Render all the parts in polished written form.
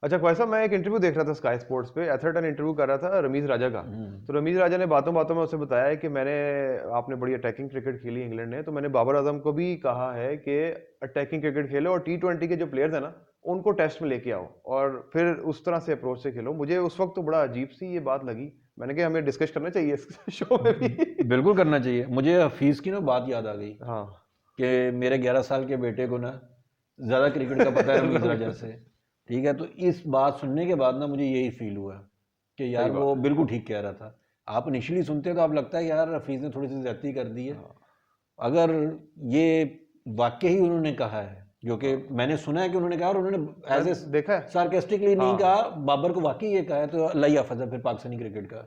अच्छा ख्वाजा साहब, मैं एक इंटरव्यू देख रहा था स्काई स्पोर्ट्स पे, एथरटन इंटरव्यू कर रहा था रमीज राजा का। तो रमीज राजा ने बातों बातों में उसे बताया है कि आपने बड़ी अटैकिंग क्रिकेट खेली इंग्लैंड ने, तो मैंने बाबर आजम को भी कहा है कि अटैकिंग क्रिकेट खेलो और T20 के जो प्लेयर्स हैं ना उनको टेस्ट में लेके आओ और फिर उस तरह से अप्रोच से खेलो। मुझे उस वक्त तो बड़ा अजीब सी ये बात लगी, मैंने कहा हमें डिस्कस करना चाहिए इस शो में भी। बिल्कुल करना चाहिए। मुझे हफीज की ना बात याद आ गई हाँ कि मेरे 11 साल के बेटे को ना ज्यादा क्रिकेट का पता है रमीज राजा से, ठीक है। तो इस बात सुनने के बाद ना मुझे यही फील हुआ कि यार वो बिल्कुल ठीक कह रहा था। आप इनिशियली सुनते तो आप लगता है यार हफीज ने थोड़ी सी ज्यादती कर दी है। अगर ये वाक्य ही उन्होंने कहा है, जो कि मैंने सुना है कि उन्होंने कहा, और उन्होंने एज ए देखा है सार्केस्टिकली नहीं कहा, बाबर को वाकई ये कहा है, तो अल्लाह ही हाफिज़ है फिर पाकिस्तानी क्रिकेट का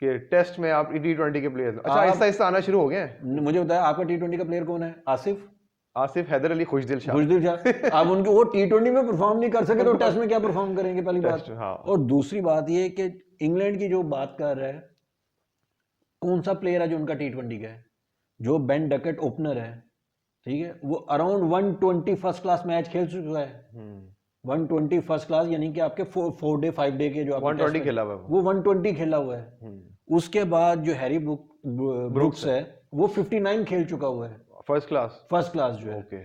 कि टेस्ट में आप T20 के प्लेयर्स अच्छा आहिस्ता आहिस्ता आना शुरू हो गए हैं। मुझे बताया आपका T20 का प्लेयर कौन है? आसिफ आसिफ, हैदर अली, खुशदिल शाह। आप उनके वो T20 में परफॉर्म नहीं कर सके तो टेस्ट में क्या परफॉर्म करेंगे, पहली बात। हाँ। और दूसरी बात ये कि इंग्लैंड की जो बात कर रहा है, कौन सा प्लेयर है जो उनका T20 का है? जो बेन डकेट ओपनर है, ठीक है, वो अराउंड 120 फर्स्ट क्लास मैच खेल चुका है। 120 फर्स्ट क्लास यानी कि आपके 4 डे 5 डे के जो 120 खेला हुआ है वो 120 खेला हुआ है। उसके बाद जो हैरी ब्रुक्स है वो 59 खेल चुका हुआ है फर्स्ट क्लास जो है। ओके।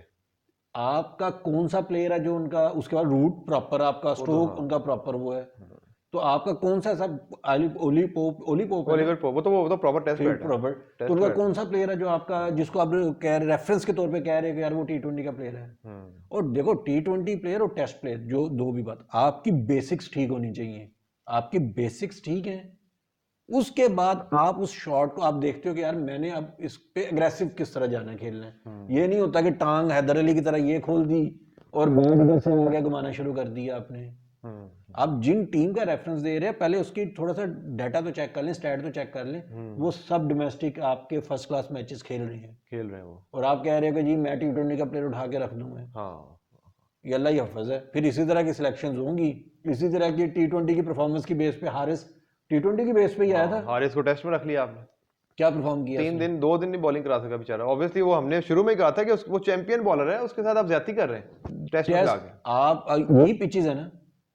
आपका कौन सा प्लेयर है जो उनका, उसके बाद रूट प्रॉपर, आपका स्ट्रोक उनका प्रॉपर वो है, तो आपका कौन सा सब ओलिवर पोप, वो तो प्रॉपर टेस्ट बैट है। तो उनका कौन सा प्लेयर है जो आपका, जिसको आप कह रहे रेफरेंस के तौर पे कह रहे हैं कि यार वो T20 का प्लेयर है। और देखो T20 प्लेयर और टेस्ट प्लेयर जो दो भी बात, आपकी बेसिक्स ठीक होनी चाहिए। आपकी बेसिक्स ठीक है, उसके बाद आप उस शॉट को आप देखते हो कि यार मैंने अब इस पे अग्रेसिव किस तरह जाना खेलना है। ये नहीं होता कि टांग हैदर अली की तरह ये खोल दी और बैट इधर से आगे घुमाना शुरू कर दिया आपने। आप जिन टीम का रेफरेंस दे रहे हैं पहले उसकी थोड़ा सा डाटा तो चेक कर लें, स्टैट तो चेक कर लें। वो सब डोमेस्टिक आपके फर्स्ट क्लास मैचेस खेल रहे हैं वो, और आप कह रहे हो कि जी मैं T20 का प्लेयर उठा के रख दूंगा। हाँ, ये अल्लाह ही हफ्ज़ है। फिर इसी तरह की सिलेक्शंस होंगी, इसी तरह की T20 की परफॉर्मेंस की बेस पे। हारिस T20 की बेस पे ही आया था। हारिस को टेस्ट में रख लिया आपने, क्या परफॉर्म किया? 2 दिन नहीं बॉलिंग करा सका बेचारा। ऑब्वियसली वो हमने शुरू में ही कहा था कि वो चैंपियन बॉलर है, उसके साथ आप ज्यादती कर रहे हैं टेस्ट में आके। आप यही पिचेस है ना,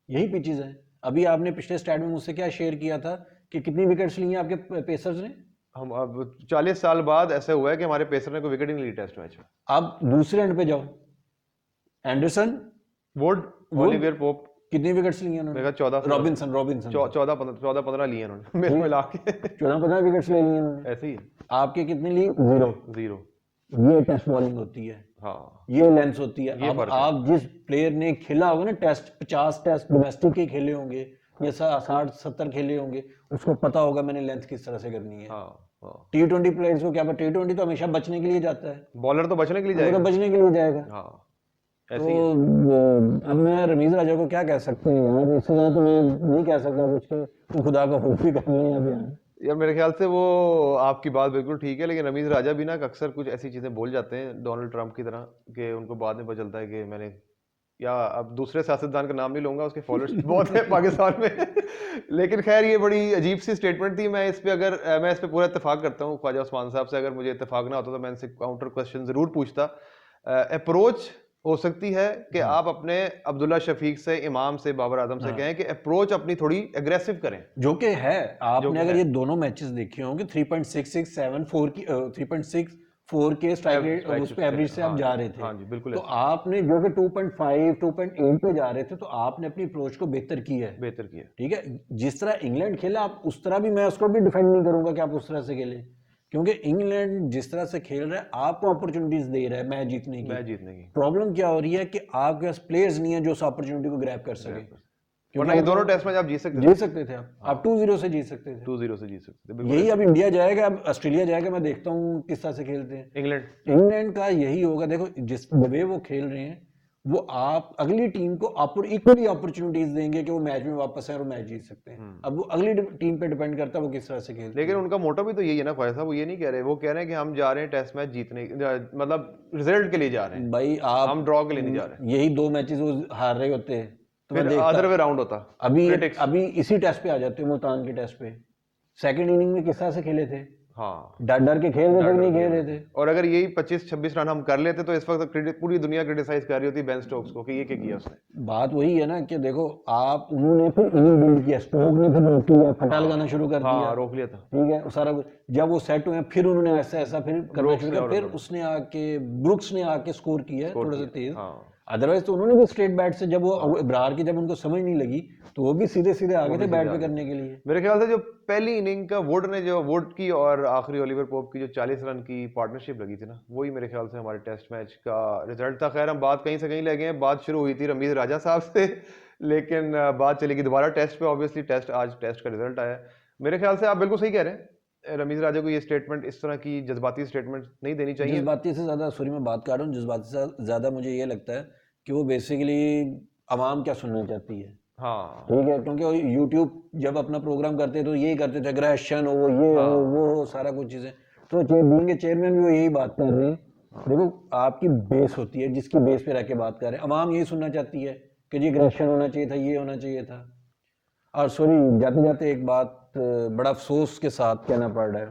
यही पिचेस है। अभी आपने पिछले स्टैट में मुझसे क्या शेयर किया था कि कितनी विकेट्स ली हैं आपके पेसर्स ने? हम अब 40 साल बाद ऐसा हुआ है कि हमारे पेसर ने कोई विकेट ही नहीं ली टेस्ट मैच में। आप दूसरे एंड पे जाओ, एंडरसन, वुड, ओलिवियर पोप, कितनी विकेट्स ली हैं उन्होंने? मेरा 14 रॉबिन्सन 14-15 लिए उन्होंने मेरे मिला के 14-15 विकेट्स ले लिए उन्होंने। ऐसे ही आपके कितनी ली? 0। ये टेस्ट बॉलिंग होती है। हाँ, ये लेंस होती है। अब आप जिस प्लेयर ने खेला होगा ना टेस्ट, 50 टेस्ट डोमेस्टिक के खेले होंगे या 60-70 खेले होंगे, उसको पता होगा मैंने लेंथ किस तरह से करनी है। T20 प्लेयर्स को क्या पता, T20 तो हमेशा बचने के लिए जाता है, बॉलर तो बचने के लिए जाएगा, बचने के लिए जाएगा। तो अब मैं रमीज राजा को क्या कह सकते हैं यार, इससे ज्यादा तो मैं नहीं कह सकता कुछ, तो खुदा का हुक्म भी कर लें अभी यार। मेरे ख्याल से वो आपकी बात बिल्कुल ठीक है, लेकिन रमीज राजा भी ना अक्सर कुछ ऐसी चीजें बोल जाते हैं डोनाल्ड ट्रंप की तरह कि उनको बाद में पता चलता है कि मैंने, या अब दूसरे सियासतदान का नाम नहीं लूंगा, उसके फॉलोअर्स बहुत हैं पाकिस्तान में लेकिन खैर ये बड़ी अजीब सी स्टेटमेंट थी। मैं इस पे पूरा इत्तेफाक करता हूँ ख्वाजा उस्मान साहब से। अगर मुझे इत्तेफाक ना होता तो मैं इनसे काउंटर क्वेश्चन जरूर पूछता। अप्रोच हो सकती है कि आप अपने अब्दुल्ला शफीक से, इमाम से, बाबर आजम से कहें कि अप्रोच अपनी थोड़ी एग्रेसिव करें, जो कि है। आपने अगर ये दोनों मैचेस देखे होंगे 3.6674 की 3.64 के स्ट्राइक रेट उस पे एवरेज से आप जा रहे थे। हाँ जी बिल्कुल। तो आपने जो कि 2.5 2.8 पे जा रहे थे, तो आपने अपनी अप्रोच को बेहतर किया है, ठीक है। जिस तरह इंग्लैंड खेला आप उस तरह भी, मैं उसको भी डिफेंड नहीं करूंगा कि आप उस तरह से खेले, क्योंकि इंग्लैंड जिस तरह से खेल रहा है आपको अपॉर्चुनिटीज दे रहा है मैच जीतने की। प्रॉब्लम क्या हो रही है कि आपके पास प्लेयर्स नहीं है जो उस अपॉर्चुनिटी को ग्रैब कर सके। वरना ये दोनों टेस्ट मैच आप जीत सकते थे। आप 2-0 से जीत सकते थे। 2-0 से जीत सकते थे। यही अब इंडिया जाएगा, अब ऑस्ट्रेलिया जाएगा, मैं देखता हूँ किस तरह से खेलते हैं। इंग्लैंड का यही होगा। देखो जिस वे वो खेल रहे हैं, वो आप अगली टीम को इक्वली अपॉर्चुनिटीज देंगे कि वो मैच में वापस आए और मैच जीत सकते हैं। अब वो अगली टीम पे डिपेंड करता है वो किस तरह से खेलते हैं। लेकिन उनका मोटो भी तो यही है ना ख्वाजा साहब, वो ये नहीं कह रहे, वो कह रहे हैं कि हम जा रहे हैं टेस्ट मैच जीतने, मतलब रिजल्ट के लिए जा रहे हैं भाई। हम ड्रॉ के लिए नहीं जा रहे। यही 2 मैचेस वो हार रहे होते हैं तो मैं देखता, अदर वे राउंड होता। अभी इसी टेस्ट पे आ जाते हैं, मुल्तान के टेस्ट पे सेकंड इनिंग में किस तरह से खेले थे। हाँ, डर डर के खेल रहे थे, नहीं खेल रहे थे। और अगर यही 25-26 रन हम कर लेते तो इस वक्त पूरी दुनिया क्रिटिसाइज कर रही होती बेन स्टोक्स को कि ये क्या किया उसने। बात वही है ना कि देखो आप, उन्होंने फिर इनिंग बिल्ड किया, स्टोक ने फिर रोक लिया, फटा लगाना शुरू कर दिया, हाँ, रोक लिया था, ठीक है, सारा कुछ जब वो सेट हुए फिर उन्होंने ऐसा ऐसा फिर करना ब्रुक्स शुरू ने किया, और फिर उन्होंने उसने आके ब्रुक्स ने आके स्कोर किया स्कोर थोड़ा सा किया, तेज। हाँ, अदरवाइज तो उन्होंने भी स्ट्रेट बैट से, जब वो इब्रार की जब उनको समझ नहीं लगी तो वो भी सीधे सीधे आ वो गए भी थे बैट सीधे पे आ गए करने थे। के लिए। मेरे ख्याल से जो पहली इनिंग का वुड की और आखिरी ओलिवर पोप की जो 40 रन की पार्टनरशिप लगी थी ना, वही मेरे ख्याल से हमारे टेस्ट मैच का रिजल्ट था। खैर हम बात कहीं से कहीं ले गए हैं, बात शुरू हुई थी रमीज राजा साहब से लेकिन बात चलेगी दोबारा टेस्ट पे। ऑब्वियसली आज टेस्ट का रिजल्ट आया। मेरे ख्याल से आप बिल्कुल सही कह रहे हैं, रमीज राजा को ये स्टेटमेंट, इस तरह की जज्बाती स्टेटमेंट नहीं देनी चाहिए। जज्बाती से ज्यादा, सॉरी मैं बात कर रहा हूँ, जज्बाती से ज्यादा मुझे ये लगता है कि वो बेसिकली आवाम क्या सुनना चाहती है, हाँ, ठीक है, क्योंकि यूट्यूब जब अपना प्रोग्राम करते तो यही करते थे, अग्रेशन हो, ये हो, वो हो, सारा कुछ चीजें। तो बीइंग ए चेयरमैन भी वो यही बात कर रहे हैं। देखो आपकी बेस होती है, जिसकी बेस पे रह के बात कर रहे हैं, अवाम यही सुनना चाहती है कि जी अग्रेशन होना चाहिए था, ये होना चाहिए था। और सॉरी जाते जाते एक बात बड़ा अफसोस के साथ कहना पड़ रहा है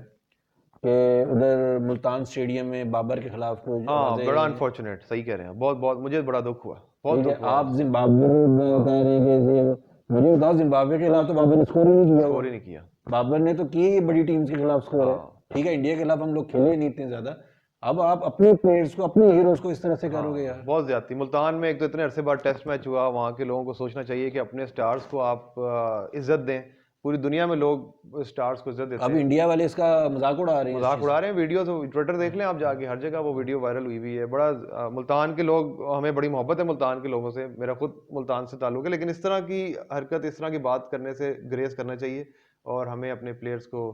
कि उधर मुल्तान स्टेडियम में बाबर के खिलाफ कुछ हाँ, आवाजें, बड़ा अनफॉर्चुनेट, सही कह रहे हैं, बहुत बहुत मुझे बड़ा दुख हुआ, बहुत ठीक है, दुख हुआ। आप जिम्बाब्वे में कह रहे हैं कि मुझे बताओ, जिम्बाब्वे के खिलाफ तो बाबर ने स्कोर ही नहीं किया। स्कोर ही नहीं किया। बाबर ने तो किए बड़ी टीम्स के खिलाफ स्कोर है, हाँ, ठीक है, इंडिया के खिलाफ हम लोग खेले नहीं इतने ज्यादा। अब आप अपने प्लेयर्स को, अपने हीरोज को इस तरह से करोगे यार। बहुत ज्यादती। मुल्तान में एक तो इतने अरसे बाद टेस्ट मैच हुआ, वहाँ के लोगों को सोचना चाहिए कि अपने स्टार्स को आप इज्जत दें। पूरी दुनिया में लोग स्टार्स को इज्जत देते अब हैं, इंडिया वाले इसका मजाक उड़ा रहे हैं, मजाक उड़ा रहे हैं। वीडियो तो ट्विटर देख लें आप जाके, हर जगह वो वीडियो वायरल हुई हुई है। बड़ा मुल्तान के लोग, हमें बड़ी मोहब्बत है मुल्तान के लोगों से, मेरा खुद मुल्तान से ताल्लुक है, लेकिन इस तरह की हरकत, इस तरह की बात करने से ग्रेस करना चाहिए और हमें अपने प्लेयर्स को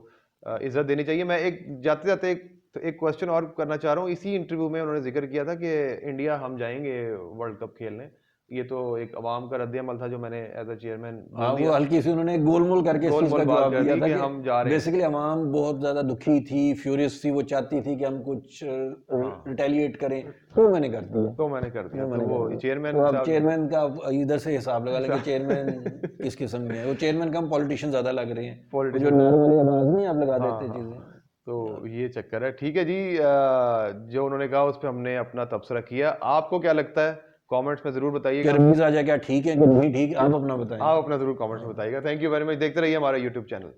इज्जत देनी चाहिए। मैं एक जाते जाते एक क्वेश्चन और करना चाह रहा हूँ। इसी इंटरव्यू में उन्होंने जिक्र किया था कि इंडिया हम जाएंगे वर्ल्ड कप खेलने। ये तो एक अवाम का रद्द-ए-अमल था जो मैंने एज अ चेयरमैन हाँ, बोल वो दिया, हल्की सी उन्होंने गोलमोल करके इस चीज गोलमोल का बात जवाब कर दिया दी था कि कि हम जा रहे हैं। बेसिकली अवाम बहुत ज्यादा दुखी थी, फ्यूरियस थी, वो चाहती थी कि हम कुछ रिटेलिएट करें, तो मैंने कर दिया, तो मैंने कर दिया। तो वो चेयरमैन तो अब साहब चेयरमैन का इधर से हिसाब लगा लेंगे, चेयरमैन किस किस्म के हैं वो। चेयरमैन का हम पॉलिटिशियन ज्यादा लग रहे हैं, वो जो पॉलिटिशियन, नर वाली आवाज नहीं आप लगा हाँ देते हाँ चीजें। हाँ, तो ये चक्कर है। ठीक है जी, जो उन्होंने कहा उस पर हमने अपना तबसरा किया। आपको क्या लगता है कमेंट्स में जरूर कि बताइएगा। रमीज राजा क्या ठीक है कि नहीं ठीक, आप अपना बताएं। आप अपना जरूर कमेंट्स में बताइएगा। थैंक यू वेरी मच, देखते रहिए हमारा यूट्यूब चैनल।